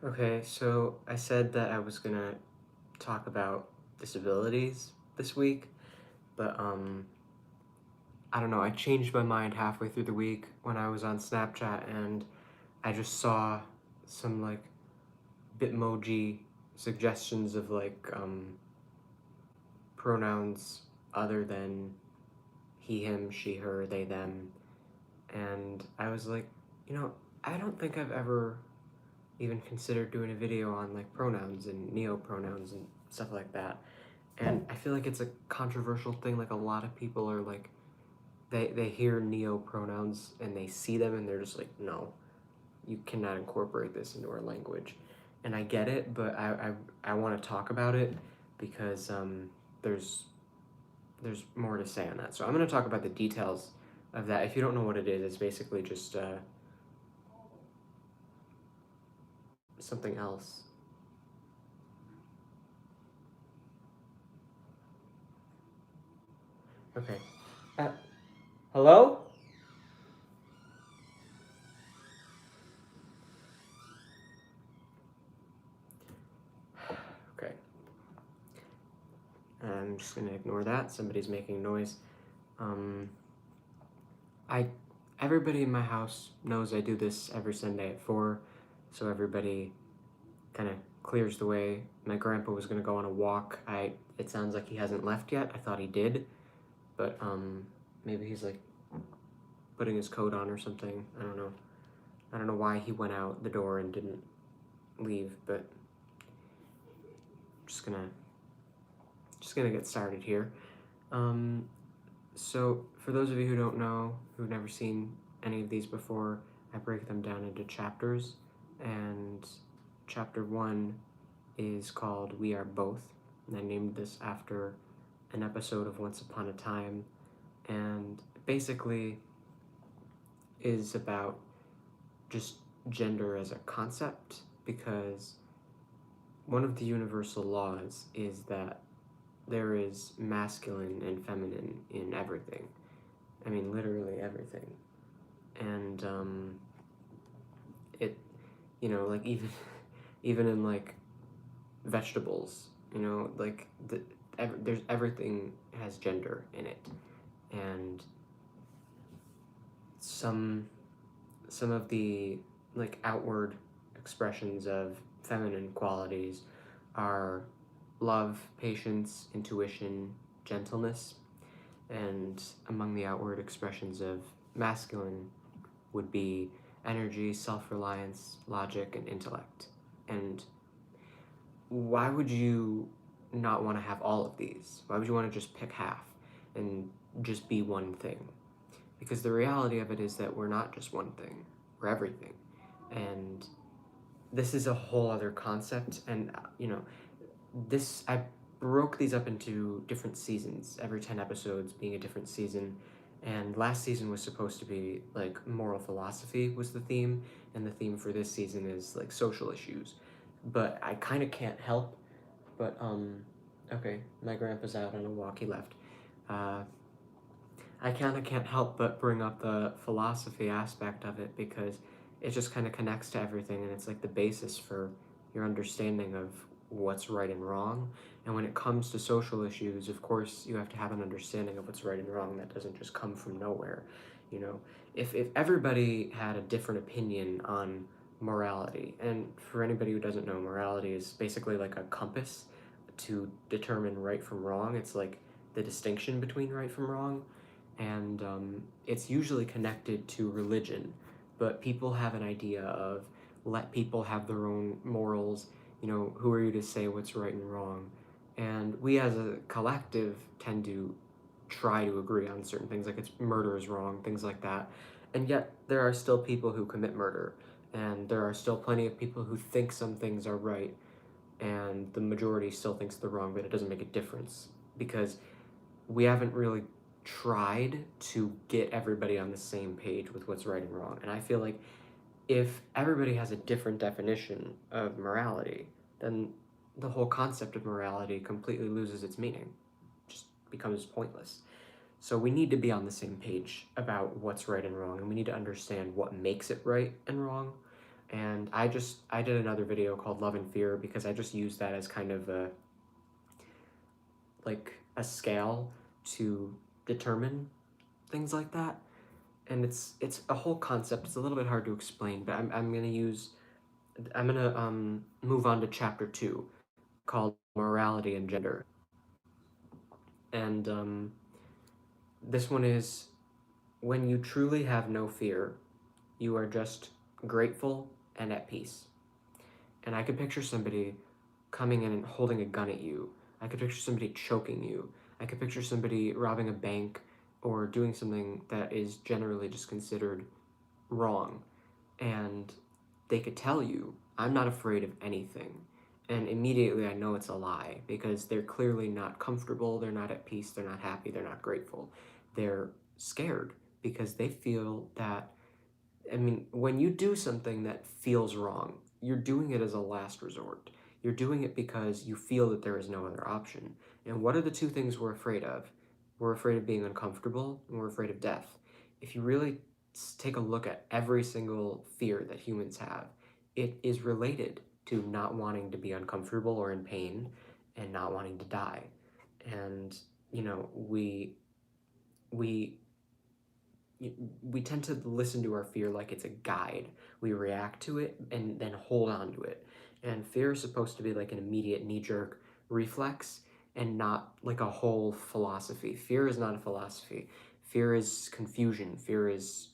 Okay, so I said that I was gonna talk about disabilities this week, but I don't know, I changed my mind halfway through the week when I was on Snapchat and I just saw some like Bitmoji suggestions of pronouns other than he, him, she, her, they, them, and I was like, you know, I don't think I've ever even considered doing a video on like pronouns and neopronouns and stuff like that. And I feel like it's a controversial thing. Like a lot of people are like, they hear neopronouns and they see them and they're just like, no, you cannot incorporate this into our language. And I get it, but I want to talk about it because there's there's more to say on that. So I'm going to talk about the details of that. If you don't know what it is, it's basically just something else. Okay. Uh, Hello? Okay. I'm just gonna ignore that. Somebody's making noise. Um, I everybody in my house knows I do this every Sunday at 4, so everybody kind of clears the way. My grandpa was gonna go on a walk. It sounds like he hasn't left yet. I thought he did, but maybe he's like putting his coat on or something. I don't know. I don't know why he went out the door and didn't leave, but just gonna just gonna get started here. Um, So, for those of you who don't know, who've never seen any of these before, I break them down into chapters, and chapter 1 is called We Are Both, and I named this after an episode of Once Upon a Time, and basically is about just gender as a concept, because one of the universal laws is that there is masculine and feminine in everything. I mean, literally everything. And it, like even in like vegetables, like there's everything has gender in it, and some some of the like outward expressions of feminine qualities are love, patience, intuition, gentleness, and among the outward expressions of masculine would be energy, self-reliance, logic, and intellect. And why would you not want to have all of these? Why would you want to just pick half and just be one thing? Because the reality of it is that we're not just one thing, we're everything. And this is a whole other concept. And, I broke these up into different seasons, every 10 episodes being a different season. And last season was supposed to be like moral philosophy was the theme, and the theme for this season is like social issues. But I kind of can't help but okay, my grandpa's out on a walk, he left. Uh, I kind of can't help but bring up the philosophy aspect of it because it just kind of connects to everything, and it's like the basis for your understanding of what's right and wrong. And when it comes to social issues, of course, you have to have an understanding of what's right and wrong that doesn't just come from nowhere. You know, if everybody had a different opinion on morality, and for anybody who doesn't know, morality is basically like a compass to determine right from wrong. It's like the distinction between right from wrong, and it's usually connected to religion, but people have an idea of let people have their own morals. Who are you to say what's right and wrong? And we as a collective tend to try to agree on certain things, like it's murder is wrong, things like that. And yet there are still people who commit murder, and there are still plenty of people who think some things are right, and the majority still thinks they're wrong, but it doesn't make a difference because we haven't really tried to get everybody on the same page with what's right and wrong. And I feel like if everybody has a different definition of morality, then the whole concept of morality completely loses its meaning, just becomes pointless. So we need to be on the same page about what's right and wrong, and we need to understand what makes it right and wrong. And I did another video called Love and Fear because I just used that as kind of a scale to determine things like that. And it's a whole concept. It's a little bit hard to explain, but I'm gonna move on to chapter 2 called Morality and Gender. And this one is, when you truly have no fear, you are just grateful and at peace. And I could picture somebody coming in and holding a gun at you. I could picture somebody choking you. I could picture somebody robbing a bank or doing something that is generally just considered wrong. And they could tell you, I'm not afraid of anything. And immediately I know it's a lie because they're clearly not comfortable, they're not at peace, they're not happy, they're not grateful. They're scared because they feel that, I mean, when you do something that feels wrong, you're doing it as a last resort. You're doing it because you feel that there is no other option. And what are the two things we're afraid of? We're afraid of being uncomfortable and we're afraid of death. If you really take a look at every single fear that humans have, it is related to not wanting to be uncomfortable or in pain and not wanting to die. And, you know, we we tend to listen to our fear like it's a guide. We react to it and then hold on to it. And fear is supposed to be like an immediate knee-jerk reflex and not like a whole philosophy. Fear is not a philosophy. Fear is confusion. Fear is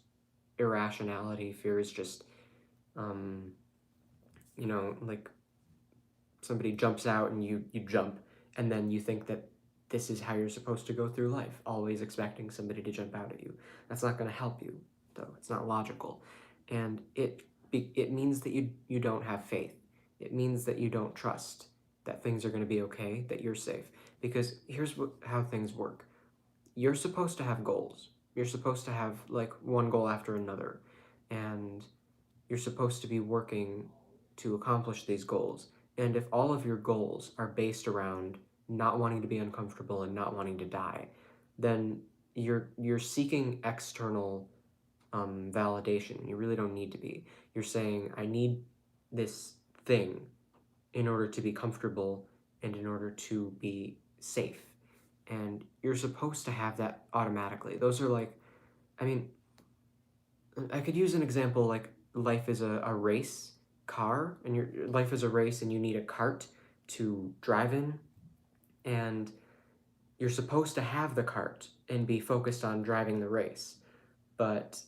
irrationality. Fear is just, um, like somebody jumps out and you jump, and then you think that this is how you're supposed to go through life, always expecting somebody to jump out at you. That's not going to help you, though. It's not logical. And it means that you don't have faith. It means that you don't trust that things are going to be okay, that you're safe. Because here's how things work. You're supposed to have goals. You're supposed to have like one goal after another. And you're supposed to be working to accomplish these goals. And if all of your goals are based around not wanting to be uncomfortable and not wanting to die, then you're seeking external validation. You really don't need to be. You're saying, I need this thing in order to be comfortable and in order to be safe. And you're supposed to have that automatically. Those are like, I mean, I could use an example like life is a race car, and your life is a race, and you need a cart to drive in, and you're supposed to have the cart and be focused on driving the race. But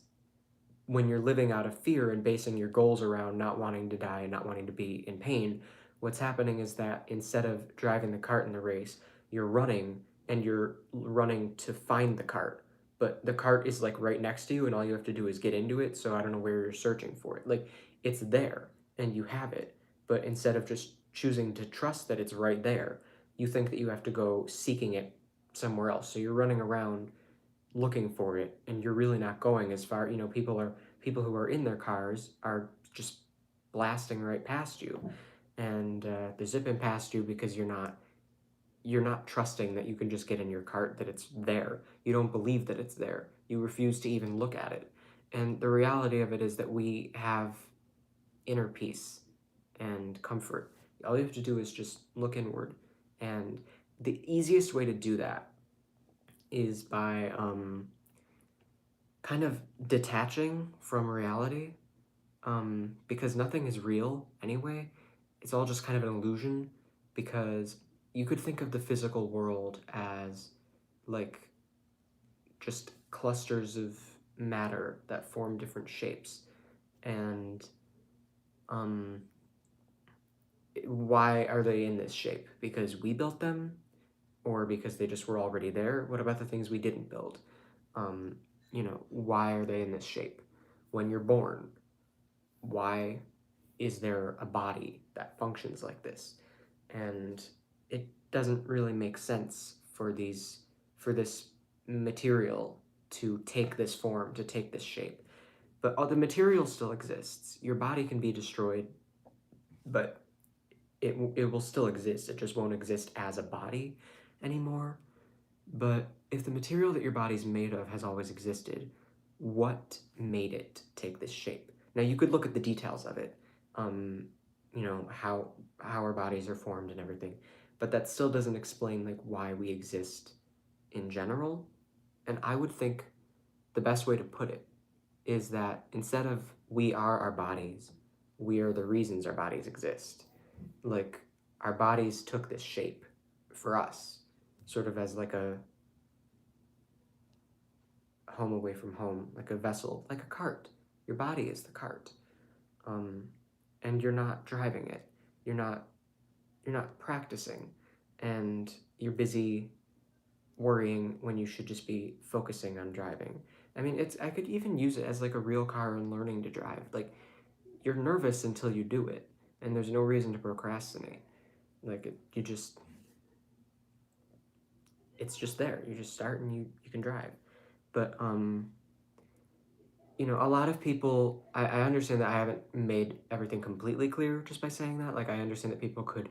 when you're living out of fear and basing your goals around not wanting to die and not wanting to be in pain, what's happening is that instead of driving the cart in the race, you're running, and you're running to find the cart. But the cart is like right next to you, and all you have to do is get into it. So I don't know where you're searching for it. Like, it's there and you have it. But instead of just choosing to trust that it's right there, you think that you have to go seeking it somewhere else. So you're running around looking for it, and you're really not going as far. People who are in their cars are just blasting right past you, and they're zipping past you because you're not trusting that you can just get in your cart, that it's there. You don't believe that it's there. You refuse to even look at it. And the reality of it is that we have inner peace and comfort. All you have to do is just look inward. And the easiest way to do that is by kind of detaching from reality, because nothing is real anyway. It's all just kind of an illusion, because you could think of the physical world as like just clusters of matter that form different shapes. And um, why are they in this shape? Because we built them, or because they just were already there? What about the things we didn't build? Why are they in this shape? When you're born, why is there a body that functions like this? And it doesn't really make sense for this material to take this form, to take this shape. But the material still exists. Your body can be destroyed, but it will still exist. It just won't exist as a body anymore. But if the material that your body's made of has always existed, what made it take this shape? Now, you could look at the details of it. you know, how our bodies are formed and everything. But that still doesn't explain like why we exist in general. And I would think the best way to put it is that instead of we are our bodies, we are the reasons our bodies exist. Like our bodies took this shape for us, sort of as like a home away from home, like a vessel, like a cart. Your body is the cart, um, and you're not driving it. You're not. You're not practicing, and you're busy worrying when you should just be focusing on driving. I mean, it's. I could even use it as like a real car and learning to drive. Like you're nervous until you do it, and there's no reason to procrastinate. Like you just. It's just there. You just start and you can drive. But you know, a lot of people, I understand that I haven't made everything completely clear just by saying that. Like, I understand that people could,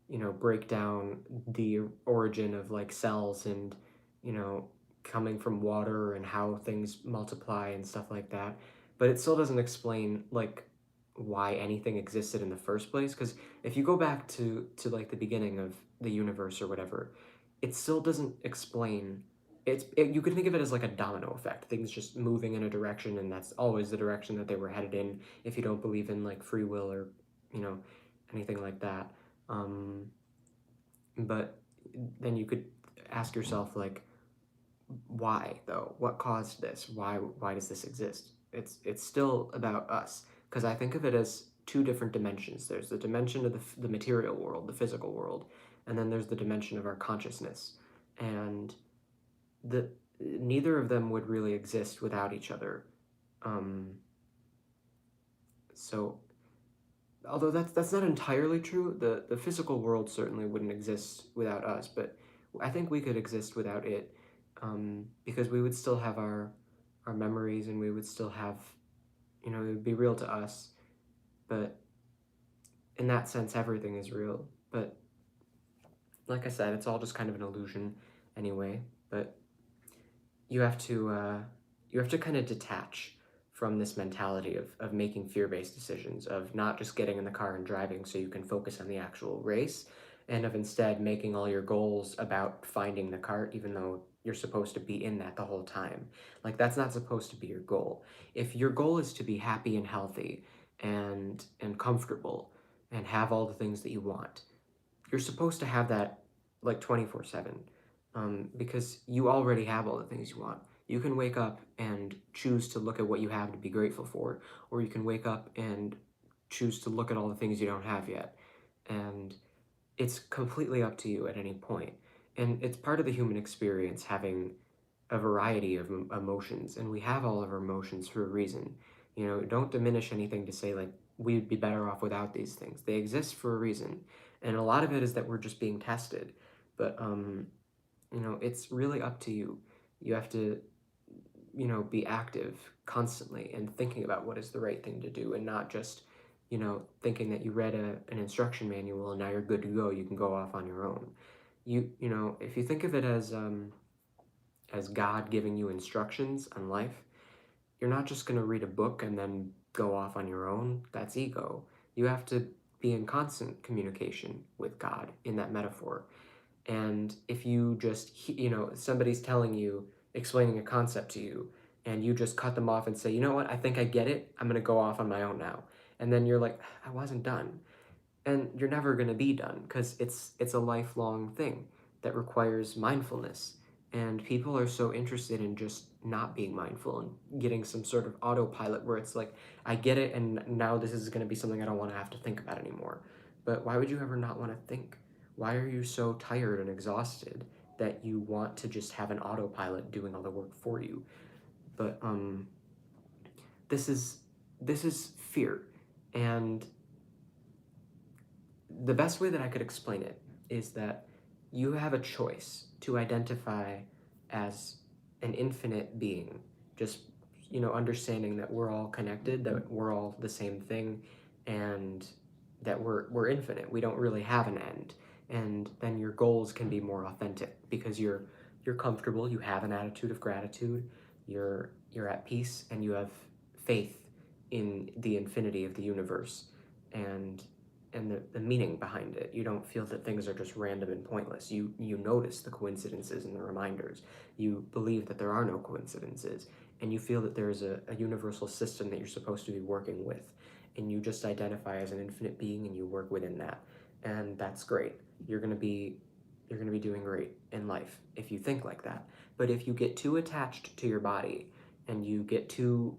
you know, break down the origin of like cells and, you know, coming from water and how things multiply and stuff like that. But it still doesn't explain like why anything existed in the first place. Because if you go back to like the beginning of the universe or whatever, it still doesn't explain. You could think of it as like a domino effect, things just moving in a direction, and that's always the direction that they were headed in. If you don't believe in like free will or, you know, anything like that. Um, but then you could ask yourself like, why though? What caused this? Why does this exist? It's still about us, because I think of it as two different dimensions. There's the dimension of the material world, the physical world, and then there's the dimension of our consciousness. And the neither of them would really exist without each other. Um, so although that's not entirely true, the physical world certainly wouldn't exist without us, but I think we could exist without it, because we would still have our memories, and we would still have, you know, it would be real to us. But in that sense, everything is real. But like I said, it's all just kind of an illusion anyway. But you have to kind of detach from this mentality of making fear-based decisions, of not just getting in the car and driving so you can focus on the actual race, and of instead making all your goals about finding the cart, even though you're supposed to be in that the whole time. Like that's not supposed to be your goal. If your goal is to be happy and healthy and comfortable and have all the things that you want, you're supposed to have that like 24/7, because you already have all the things you want. You can wake up and choose to look at what you have to be grateful for, or you can wake up and choose to look at all the things you don't have yet. And it's completely up to you at any point. And it's part of the human experience having a variety of emotions, and we have all of our emotions for a reason. You know, don't diminish anything to say like we'd be better off without these things. They exist for a reason, and a lot of it is that we're just being tested. But you know, it's really up to you. You have to, you know, be active constantly and thinking about what is the right thing to do, and not just, you know, thinking that you read an instruction manual and now you're good to go. You can go off on your own. You know, if you think of it as God giving you instructions on life, you're not just going to read a book and then go off on your own. That's ego. You have to be in constant communication with God in that metaphor. And if you just, you know, somebody's telling you, explaining a concept to you, and you just cut them off and say, you know what, I think I get it. I'm going to go off on my own now. And then you're like, I wasn't done. And you're never going to be done, because it's a lifelong thing that requires mindfulness, and people are so interested in just not being mindful and getting some sort of autopilot where it's like, I get it, and now this is going to be something I don't want to have to think about anymore. But why would you ever not want to think? Why are you so tired and exhausted that you want to just have an autopilot doing all the work for you? But this is fear. And the best way that I could explain it is that you have a choice to identify as an infinite being, just, you know, understanding that we're all connected, that we're all the same thing, and that we're infinite. We don't really have an end. And then your goals can be more authentic because you're comfortable, you have an attitude of gratitude, you're at peace, and you have faith in the infinity of the universe. and the meaning behind it. You don't feel that things are just random and pointless. You notice the coincidences and the reminders. You believe that there are no coincidences, and you feel that there is a universal system that you're supposed to be working with, and you just identify as an infinite being and you work within that. And that's great. You're gonna be doing great in life if you think like that. But if you get too attached to your body and you get too,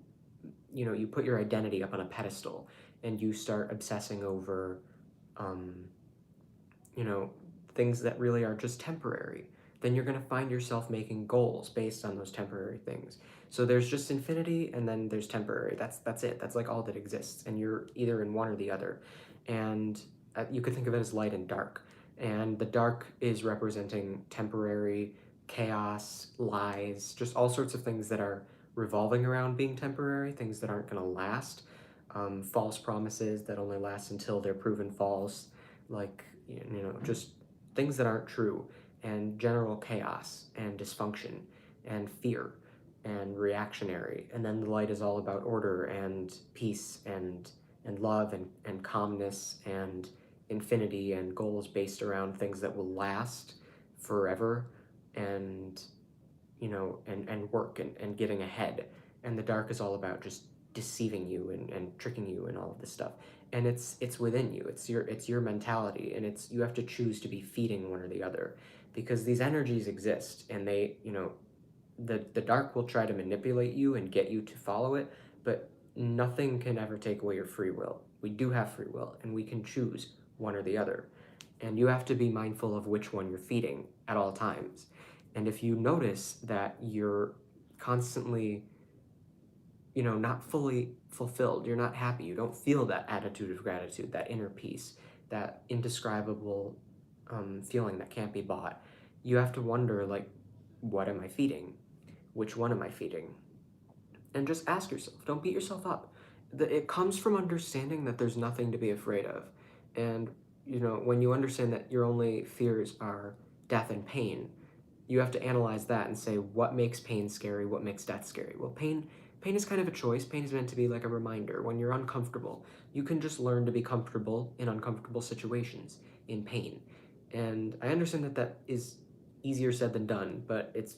you put your identity up on a pedestal and you start obsessing over, um, you know, things that really are just temporary, then you're going to find yourself making goals based on those temporary things. So there's just infinity and then there's temporary. That's it. That's like all that exists. And you're either in one or the other. And you could think of it as light and dark. And the dark is representing temporary chaos, lies, just all sorts of things that are revolving around being temporary, things that aren't going to last, false promises that only last until they're proven false, like, just things that aren't true, and general chaos and dysfunction and fear and reactionary. And then the light is all about order and peace and love and calmness and infinity and goals based around things that will last forever, and and work and getting ahead. And the dark is all about just deceiving you and tricking you and all of this stuff. And it's within you. It's your mentality, and you have to choose to be feeding one or the other, because these energies exist, and they, the dark will try to manipulate you and get you to follow it, but nothing can ever take away your free will. We do have free will, and we can choose one or the other. And you have to be mindful of which one you're feeding at all times. And if you notice that you're constantly, not fully fulfilled, you're not happy, you don't feel that attitude of gratitude, that inner peace, that indescribable feeling that can't be bought, you have to wonder, like, what am I feeding? Which one am I feeding? And just ask yourself. Don't beat yourself up. It comes from understanding that there's nothing to be afraid of. And, when you understand that your only fears are death and pain, you have to analyze that and say, what makes pain scary? What makes death scary? Well, pain is kind of a choice. Pain is meant to be like a reminder. When you're uncomfortable, you can just learn to be comfortable in uncomfortable situations, in pain. And I understand that that is easier said than done, but it's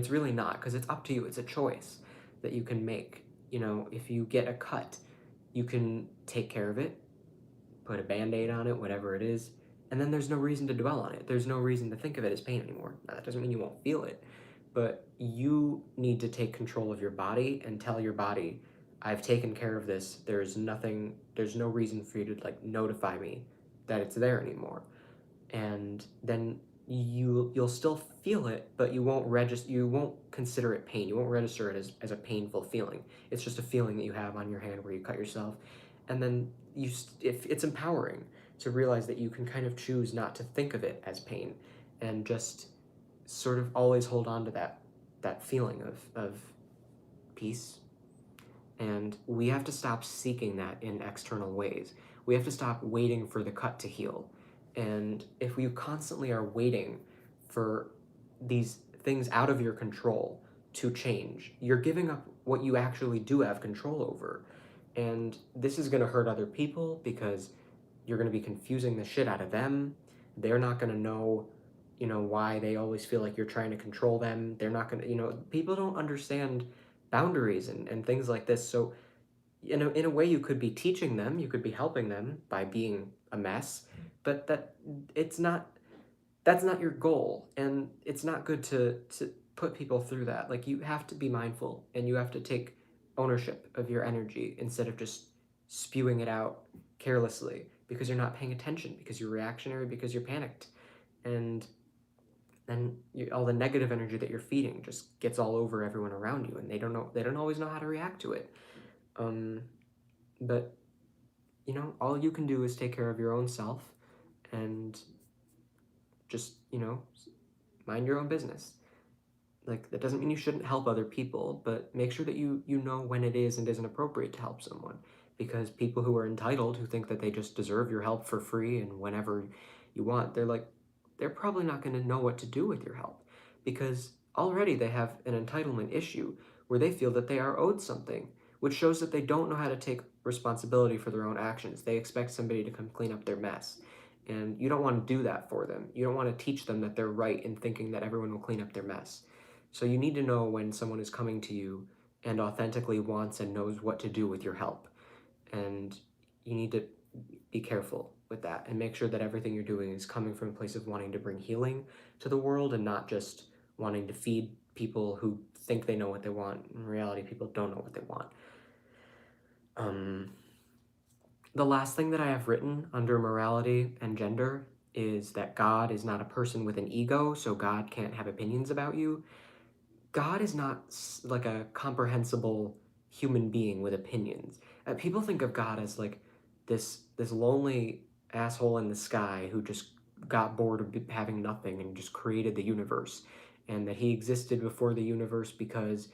really not, because it's up to you. It's a choice that you can make. If you get a cut, you can take care of it, put a band-aid on it, whatever it is, and then there's no reason to dwell on it. There's no reason to think of it as pain anymore. Now, that doesn't mean you won't feel it, but you need to take control of your body and tell your body, I've taken care of this. There's no reason for you to, like, notify me that it's there anymore. And then you'll still feel it, but you won't consider it pain. You won't register it as a painful feeling. It's just a feeling that you have on your hand where you cut yourself. And then if it's empowering to realize that you can kind of choose not to think of it as pain, and just sort of always hold on to that feeling of peace. And we have to stop seeking that in external ways. We have to stop waiting for the cut to heal. And if we constantly are waiting for these things out of your control to change, you're giving up what you actually do have control over. And this is going to hurt other people, because you're going to be confusing the shit out of them. They're not going to know, why they always feel like you're trying to control them. They're not going to, people don't understand boundaries and things like this. So, in a way, you could be teaching them, you could be helping them by being a mess, but that's not your goal, and it's not good to put people through that. Like, you have to be mindful, and you have to take ownership of your energy instead of just spewing it out carelessly, because you're not paying attention, because you're reactionary, because you're panicked. And then all the negative energy that you're feeding just gets all over everyone around you, and they don't always know how to react to it. But all you can do is take care of your own self, and just, mind your own business. Like, that doesn't mean you shouldn't help other people, but make sure that you know when it is and isn't appropriate to help someone. Because people who are entitled, who think that they just deserve your help for free and whenever you want, they're probably not going to know what to do with your help, because already they have an entitlement issue where they feel that they are owed something, which shows that they don't know how to take responsibility for their own actions. They expect somebody to come clean up their mess. And you don't want to do that for them. You don't want to teach them that they're right in thinking that everyone will clean up their mess. So you need to know when someone is coming to you and authentically wants and knows what to do with your help. And you need to be careful with that and make sure that everything you're doing is coming from a place of wanting to bring healing to the world and not just wanting to feed people who think they know what they want. In reality, people don't know what they want. The last thing that I have written under morality and gender is that God is not a person with an ego, so God can't have opinions about you. God is not like a comprehensible human being with opinions. People think of God as like this lonely asshole in the sky who just got bored of having nothing and just created the universe, and that he existed before the universe because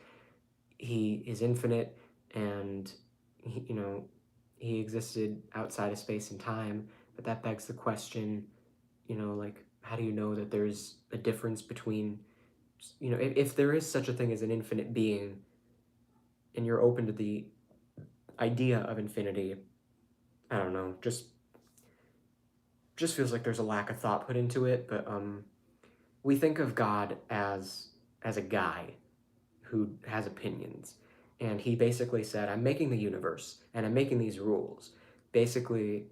he is infinite and he existed outside of space and time. But that begs the question, like, how do you know that there's a difference between, if there is such a thing as an infinite being and you're open to the idea of infinity, I don't know, just feels like there's a lack of thought put into it. But we think of God as a guy who has opinions, and he basically said, I'm making the universe and I'm making these rules. Basically,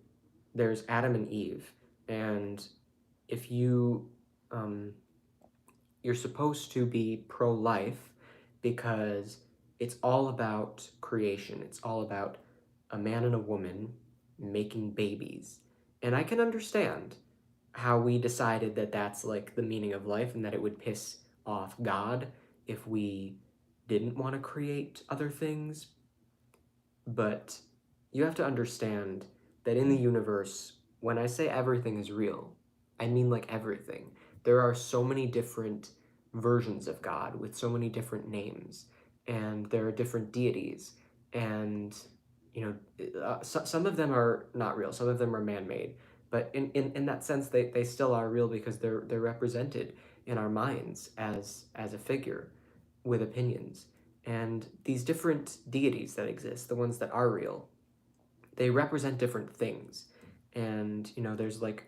there's Adam and Eve, and if you're supposed to be pro-life because it's all about creation. It's all about a man and a woman making babies. And I can understand how we decided that that's like the meaning of life and that it would piss off God if we didn't want to create other things. But you have to understand that in the universe, when I say everything is real, I mean like everything. There are so many different versions of God with so many different names, and there are different deities, and some of them are not real, some of them are man-made, but in that sense, they still are real because they're represented in our minds as a figure with opinions. And these different deities that exist, the ones that are real, they represent different things. And, there's like,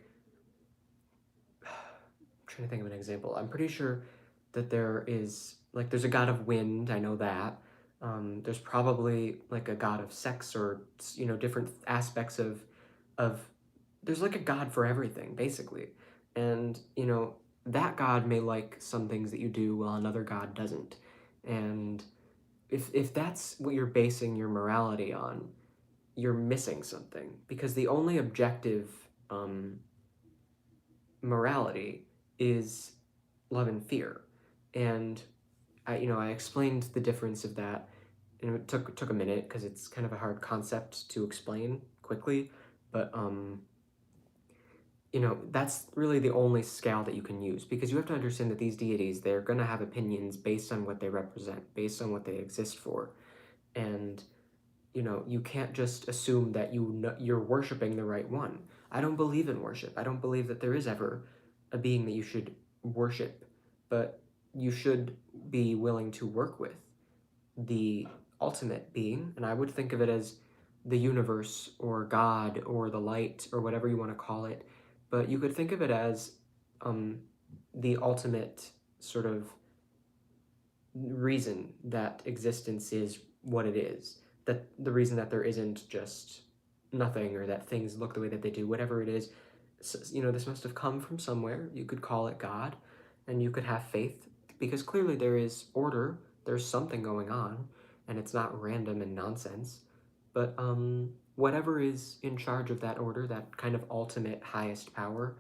I'm trying to think of an example. I'm pretty sure that there's a god of wind, I know that. There's probably like a god of sex or, different aspects of, there's like a god for everything, basically. And, that god may like some things that you do while another god doesn't. And if that's what you're basing your morality on, you're missing something, because the only objective morality is love and fear. And I explained the difference of that, and it took a minute because it's kind of a hard concept to explain quickly, but that's really the only scale that you can use, because you have to understand that these deities, they're going to have opinions based on what they represent, based on what they exist for. And you can't just assume that you're worshiping the right one. I don't believe in worship. I don't believe that there is ever a being that you should worship, but you should be willing to work with the ultimate being, and I would think of it as the universe or God or the light or whatever you want to call it. But you could think of it as the ultimate sort of reason that existence is what it is, that the reason that there isn't just nothing, or that things look the way that they do, whatever it is. This must have come from somewhere. You could call it God, and you could have faith, because clearly there is order, there's something going on, and it's not random and nonsense. But whatever is in charge of that order, that kind of ultimate highest power,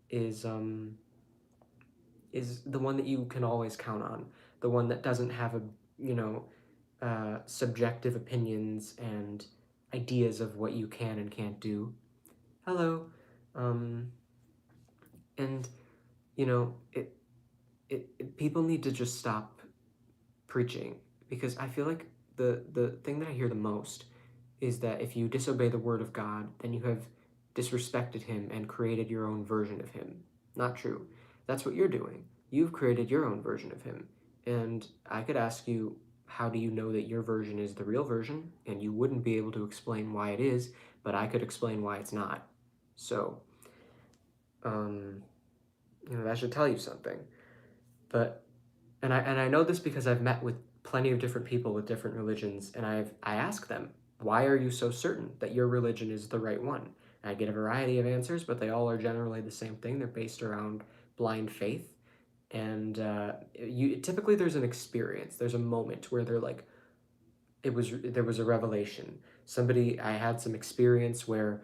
is the one that you can always count on, the one that doesn't have subjective opinions and ideas of what you can and can't do. Hello. And people need to just stop preaching, because I feel like the thing that I hear the most is that if you disobey the word of God, then you have disrespected him and created your own version of him. Not true. That's what you're doing. You've created your own version of him. And I could ask you, how do you know that your version is the real version? And you wouldn't be able to explain why it is, but I could explain why it's not. So, that should tell you something. But, and I know this because I've met with plenty of different people with different religions, and I ask them, why are you so certain that your religion is the right one? And I get a variety of answers, but they all are generally the same thing. They're based around blind faith. And typically there's an experience, there's a moment where they're like, there was a revelation. I had some experience where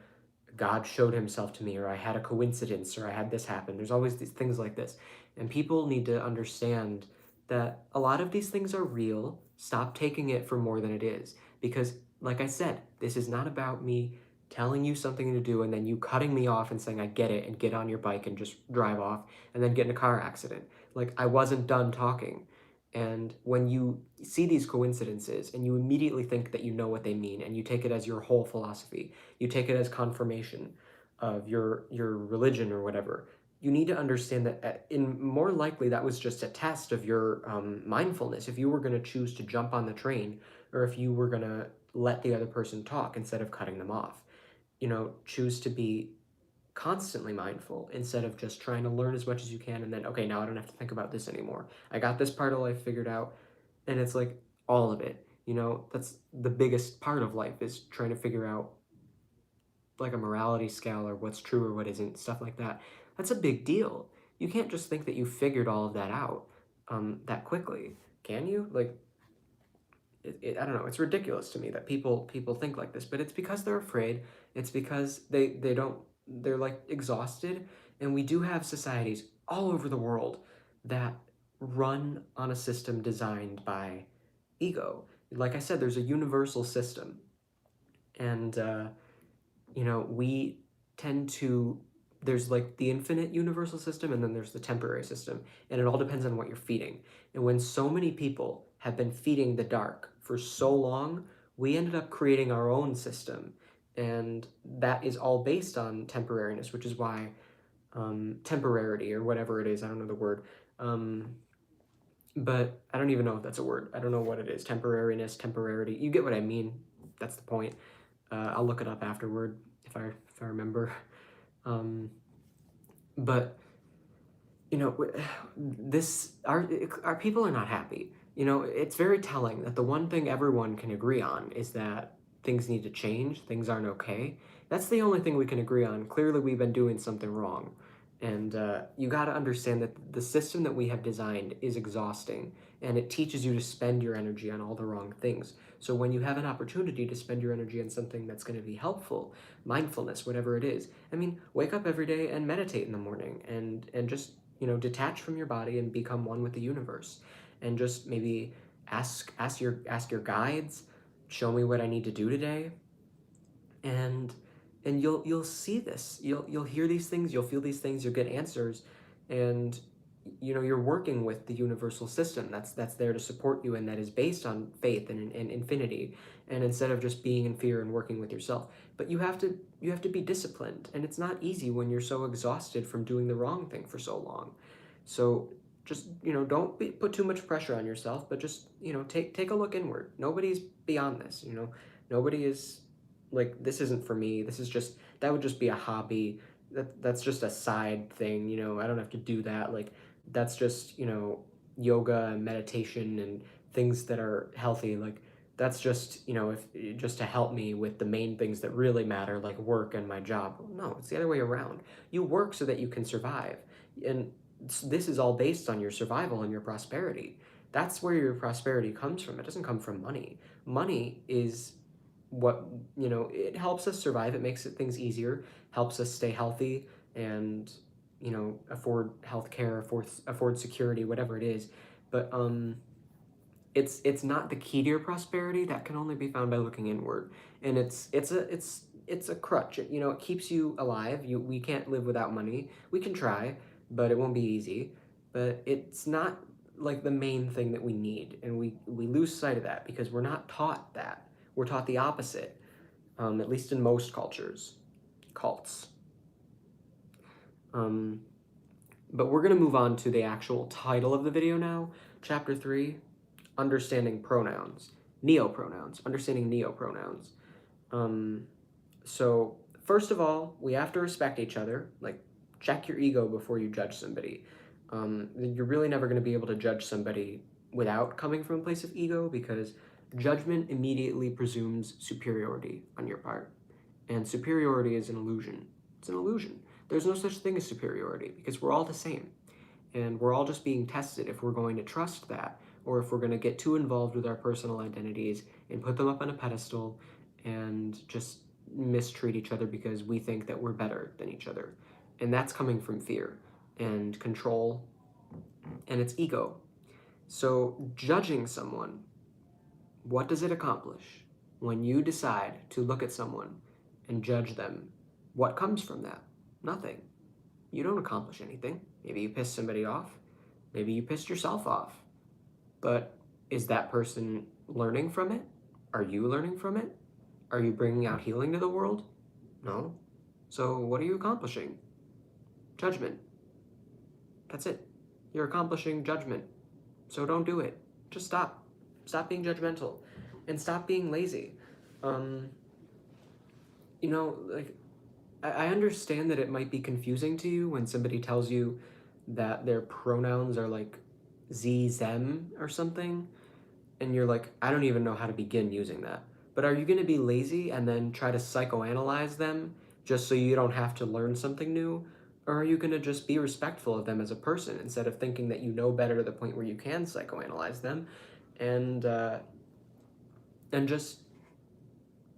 God showed himself to me, or I had a coincidence, or I had this happen. There's always these things like this. And people need to understand that a lot of these things are real. Stop taking it for more than it is. Because, like I said, this is not about me telling you something to do and then you cutting me off and saying, I get it, and get on your bike and just drive off and then get in a car accident. Like, I wasn't done talking. And when you see these coincidences and you immediately think that you know what they mean and you take it as your whole philosophy, you take it as confirmation of your religion or whatever, you need to understand that in more likely that was just a test of your mindfulness. If you were going to choose to jump on the train, or if you were going to let the other person talk instead of cutting them off, choose to be constantly mindful instead of just trying to learn as much as you can and then, okay, now I don't have to think about this anymore. I got this part of life figured out. And it's like all of it, that's the biggest part of life, is trying to figure out like a morality scale or what's true or what isn't, stuff like that. That's a big deal. You can't just think that you figured all of that out that quickly, can you? Like, I don't know. It's ridiculous to me that people think like this, but it's because they're afraid. It's because they don't. They're like exhausted, and we do have societies all over the world that run on a system designed by ego. Like I said, there's a universal system, and we tend to. There's like the infinite universal system, and then there's the temporary system, and it all depends on what you're feeding. And when so many people have been feeding the dark for so long, we ended up creating our own system, and that is all based on temporariness, which is why temporarity or whatever it is, I don't know the word, but I don't even know if that's a word. I don't know what it is. Temporariness, temporarity. You get what I mean. That's the point. I'll look it up afterward if I remember. But our people are not happy. It's very telling that the one thing everyone can agree on is that things need to change. Things aren't okay. That's the only thing we can agree on. Clearly, we've been doing something wrong. And you got to understand that the system that we have designed is exhausting, and it teaches you to spend your energy on all the wrong things. So when you have an opportunity to spend your energy on something that's going to be helpful, mindfulness, whatever it is, I mean, wake up every day and meditate in the morning, and just detach from your body and become one with the universe, and just maybe ask your guides, show me what I need to do today, and you'll see this. You'll hear these things, you'll feel these things, you'll get answers, and you're working with the universal system that's there to support you, and that is based on faith and infinity, and instead of just being in fear and working with yourself. But you have to be disciplined, and it's not easy when you're so exhausted from doing the wrong thing for so long. So just don't put too much pressure on yourself, but just take a look inward. Nobody's beyond this. Nobody is like, this isn't for me, that would just be a hobby, that's just a side thing. I don't have to do that. Like, that's just yoga and meditation and things that are healthy. Like, that's just if just to help me with the main things that really matter, like work and my job. No, it's the other way around. You work so that you can survive, and this is all based on your survival and your prosperity. That's where your prosperity comes from. It doesn't come from money. Money is what it helps us survive. It makes things easier, helps us stay healthy, and afford health care, afford security, whatever it is. But it's not the key to your prosperity. That can only be found by looking inward, and it's a crutch. It keeps you alive. We can't live without money. We can try, but it won't be easy. But it's not like the main thing that we need, and we lose sight of that because we're not taught that. We're taught the opposite, at least in most cultures, cults. But we're going to move on to the actual title of the video now, Chapter 3, understanding pronouns, neopronouns, understanding neopronouns. So first of all, we have to respect each other. Like, check your ego before you judge somebody. You're really never going to be able to judge somebody without coming from a place of ego, because judgment immediately presumes superiority on your part. And superiority is an illusion. It's an illusion. There's no such thing as superiority, because we're all the same. And we're all just being tested if we're going to trust that, or if we're going to get too involved with our personal identities and put them up on a pedestal and just mistreat each other because we think that we're better than each other. And that's coming from fear and control, and it's ego. So judging someone, what does it accomplish? When you decide to look at someone and judge them, what comes from that? Nothing. You don't accomplish anything. Maybe you pissed somebody off. Maybe you pissed yourself off. But is that person learning from it? Are you learning from it? Are you bringing out healing to the world? No. So what are you accomplishing? Judgment. That's it. You're accomplishing judgment. So don't do it. Just stop. Stop being judgmental. And stop being lazy. Like, I understand that it might be confusing to you when somebody tells you that their pronouns are like z, them, or something, and you're like, I don't even know how to begin using that. But are you going to be lazy and then try to psychoanalyze them just so you don't have to learn something new? Or are you going to just be respectful of them as a person instead of thinking that you know better to the point where you can psychoanalyze them, and just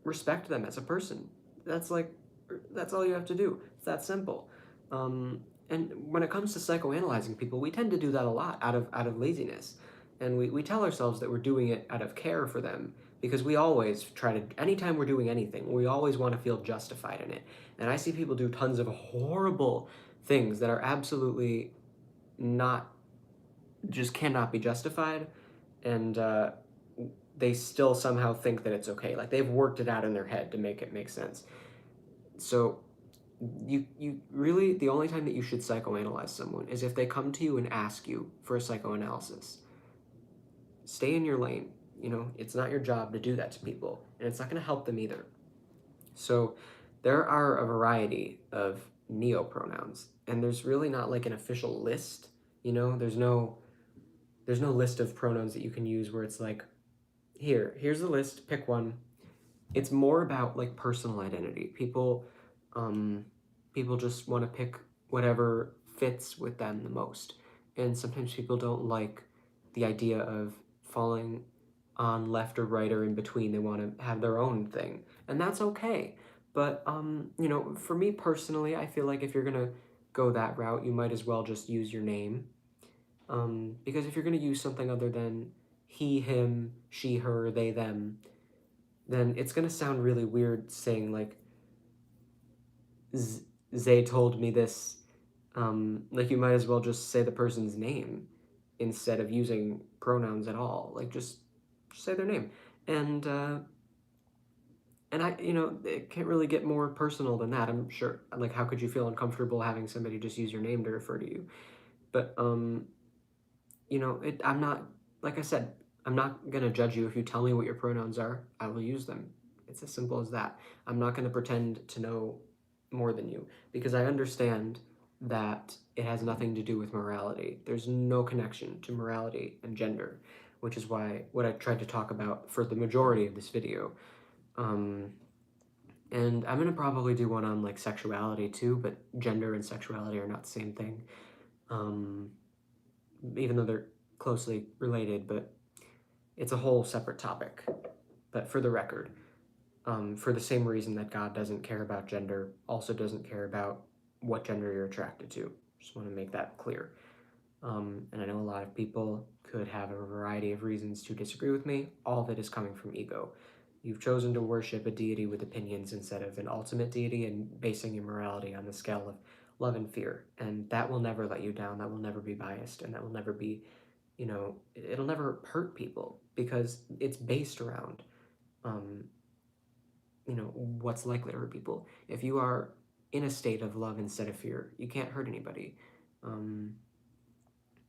respect them as a person? That's all you have to do. It's that simple. And when it comes to psychoanalyzing people, we tend to do that a lot out of laziness. And we tell ourselves that we're doing it out of care for them, because we always try to, anytime we're doing anything, we always want to feel justified in it. And I see people do tons of horrible things that are absolutely not, just cannot be justified. And they still somehow think that it's okay. Like, they've worked it out in their head to make it make sense. So you really, the only time that you should psychoanalyze someone is if they come to you and ask you for a psychoanalysis. Stay in your lane. It's not your job to do that to people, and it's not going to help them either. So there are a variety of neopronouns, and there's really not like an official list. There's no list of pronouns that you can use where it's like, here's the list, pick one. It's more about like personal identity. People just want to pick whatever fits with them the most. And sometimes people don't like the idea of falling on left or right or in between. They want to have their own thing, and that's okay. But for me personally, I feel like if you're gonna go that route, you might as well just use your name. Because if you're gonna use something other than he, him, she, her, they, them, then it's gonna sound really weird saying like, Zay told me this. Like, you might as well just say the person's name instead of using pronouns at all. Like, just say their name. And it can't really get more personal than that, I'm sure. Like, how could you feel uncomfortable having somebody just use your name to refer to you? But I'm not, like I said, I'm not gonna judge you if you tell me what your pronouns are. I will use them. It's as simple as that. I'm not gonna pretend to know more than you, because I understand that it has nothing to do with morality. There's no connection to morality and gender, which is why what I tried to talk about for the majority of this video. And I'm gonna probably do one on like sexuality too, but gender and sexuality are not the same thing, even though they're closely related, but it's a whole separate topic. But for the record, for the same reason that God doesn't care about gender, also doesn't care about what gender you're attracted to. Just want to make that clear. And I know a lot of people could have a variety of reasons to disagree with me. All of it is coming from ego. You've chosen to worship a deity with opinions instead of an ultimate deity, and basing your morality on the scale of love and fear. And that will never let you down. That will never be biased, and that will never be, it'll never hurt people, because it's based around what's likely to hurt people. If you are in a state of love instead of fear, you can't hurt anybody,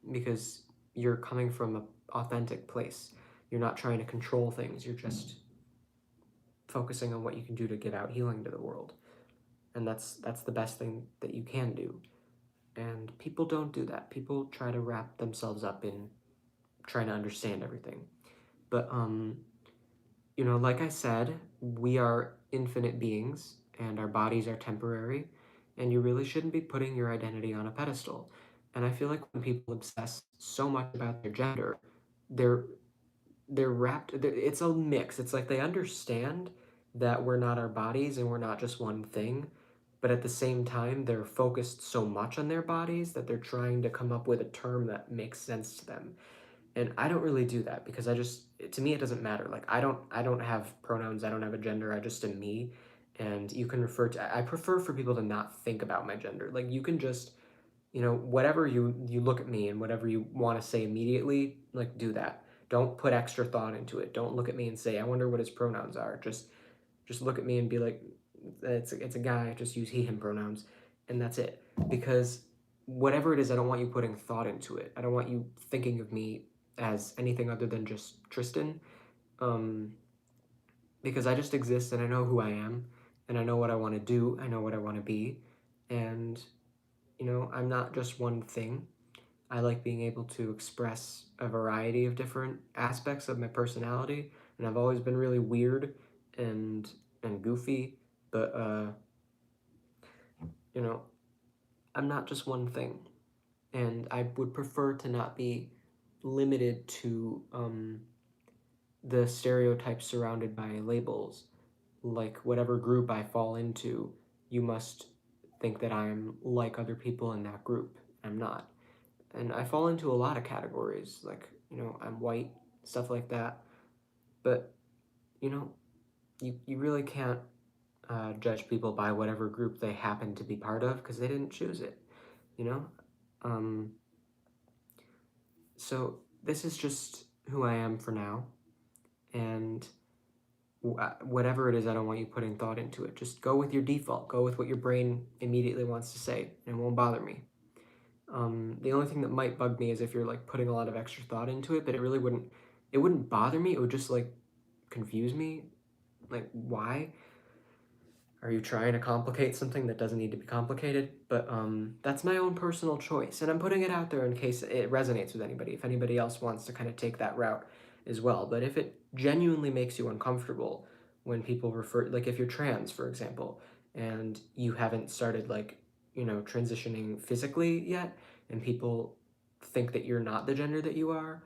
because you're coming from an authentic place. You're not trying to control things. You're just focusing on what you can do to give out healing to the world. And that's the best thing that you can do. And people don't do that. People try to wrap themselves up in trying to understand everything. But like I said, we are infinite beings and our bodies are temporary, and you really shouldn't be putting your identity on a pedestal. And I feel like when people obsess so much about their gender, they're it's a mix. It's like they understand that we're not our bodies and we're not just one thing, but at the same time they're focused so much on their bodies that they're trying to come up with a term that makes sense to them. And I don't really do that because to me it doesn't matter. Like I don't have pronouns, I don't have a gender, I just am me. And you can refer to I prefer for people to not think about my gender. Like you can just, whatever you look at me and whatever you want to say immediately, like do that. Don't put extra thought into it. Don't look at me and say, I wonder what his pronouns are. Just look at me and be like, it's a guy, just use he him pronouns, and that's it. Because whatever it is, I don't want you putting thought into it. I don't want you thinking of me as anything other than just Tristan. Um, because I just exist and I know who I am and I know what I want to do, I know what I want to be, and I'm not just one thing. I like being able to express a variety of different aspects of my personality, and I've always been really weird and goofy, but you know, I'm not just one thing, and I would prefer to not be limited to the stereotypes surrounded by labels, like whatever group I fall into, you must think that I'm like other people in that group. I'm not. And I fall into a lot of categories, like, I'm white, stuff like that. But, you know, you really can't judge people by whatever group they happen to be part of because they didn't choose it, you know? Um, so this is just who I am for now. And whatever it is, I don't want you putting thought into it. Just go with your default. Go with what your brain immediately wants to say, and it won't bother me. The only thing that might bug me is if you're like putting a lot of extra thought into it, but it really wouldn't. It wouldn't bother me. It would just like confuse me. Like, why are you trying to complicate something that doesn't need to be complicated? But that's my own personal choice, and I'm putting it out there in case it resonates with anybody. If anybody else wants to kind of take that route as well, but if it genuinely makes you uncomfortable when people refer, like if you're trans, for example, and you haven't started like transitioning physically yet, and people think that you're not the gender that you are.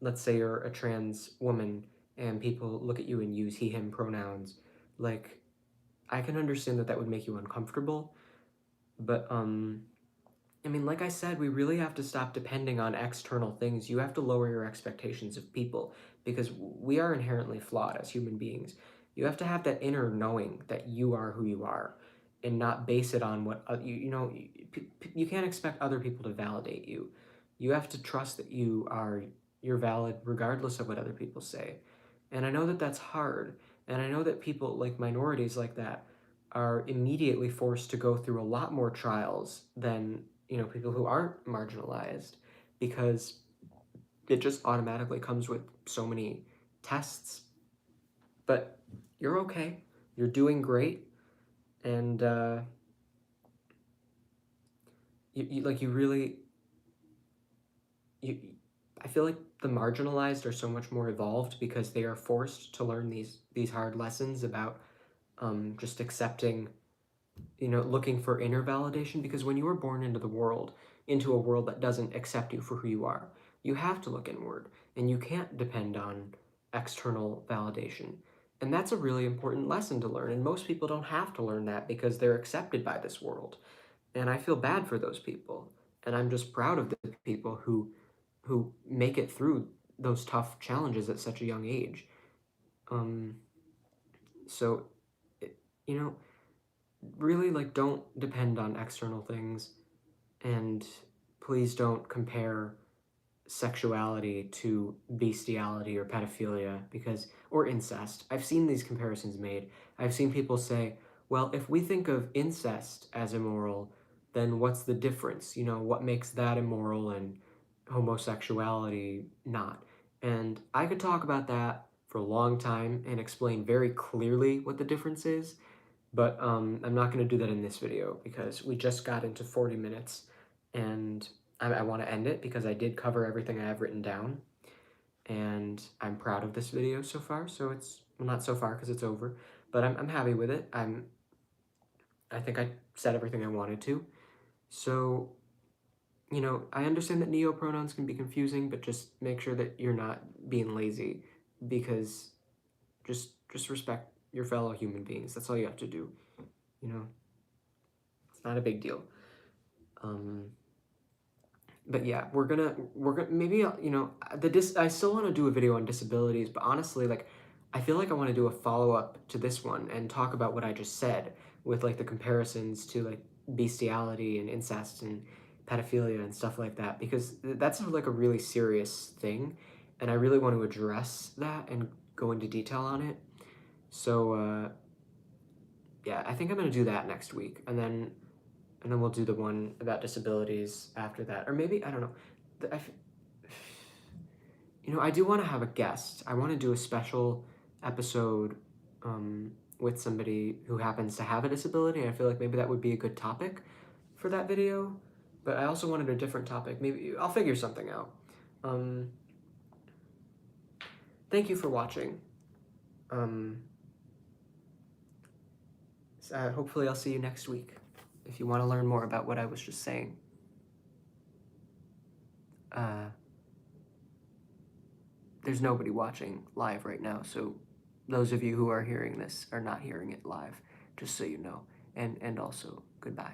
Let's say you're a trans woman and people look at you and use he him pronouns, like I can understand that that would make you uncomfortable, but I mean, like I said, we really have to stop depending on external things. You have to lower your expectations of people because we are inherently flawed as human beings. You have to have that inner knowing that you are who you are and not base it on what you can't expect other people to validate you. You have to trust that you're valid regardless of what other people say. And I know that that's hard, and I know that people like minorities like that are immediately forced to go through a lot more trials than people who aren't marginalized, because it just automatically comes with so many tests. But you're okay. You're doing great, and you really you. I feel like the marginalized are so much more evolved because they are forced to learn these hard lessons about just accepting, looking for inner validation, because when you were born into a world that doesn't accept you for who you are, you have to look inward and you can't depend on external validation. And that's a really important lesson to learn. And most people don't have to learn that because they're accepted by this world. And I feel bad for those people. And I'm just proud of the people who make it through those tough challenges at such a young age. Um, so, it, you know, really like don't depend on external things, and please don't compare sexuality to bestiality or pedophilia, because or incest. I've seen these comparisons made. I've seen people say, well, if we think of incest as immoral, then what's the difference? What makes that immoral and homosexuality not? And I could talk about that for a long time and explain very clearly what the difference is, but I'm not going to do that in this video because we just got into 40 minutes and I want to end it because I did cover everything I have written down and I'm proud of this video so far. So it's, well, not so far because it's over, but I'm happy with it. I think I said everything I wanted to. So, you know, I understand that neopronouns can be confusing, but just make sure that you're not being lazy because just respect your fellow human beings. That's all you have to do. You know, it's not a big deal. But yeah, we're gonna maybe you know I still want to do a video on disabilities, but honestly, like I feel like I want to do a follow up to this one and talk about what I just said with like the comparisons to like bestiality and incest and pedophilia and stuff like that because that's like a really serious thing, and I really want to address that and go into detail on it. So yeah, I think I'm gonna do that next week, and then we'll do the one about disabilities after that, or maybe I don't know. You know, I do want to have a guest. I want to do a special episode with somebody who happens to have a disability. I feel like maybe that would be a good topic for that video. But I also wanted a different topic. Maybe I'll figure something out. Um, Thank you for watching. Hopefully, I'll see you next week if you want to learn more about what I was just saying. There's nobody watching live right now, so those of you who are hearing this are not hearing it live, just so you know. And also, goodbye.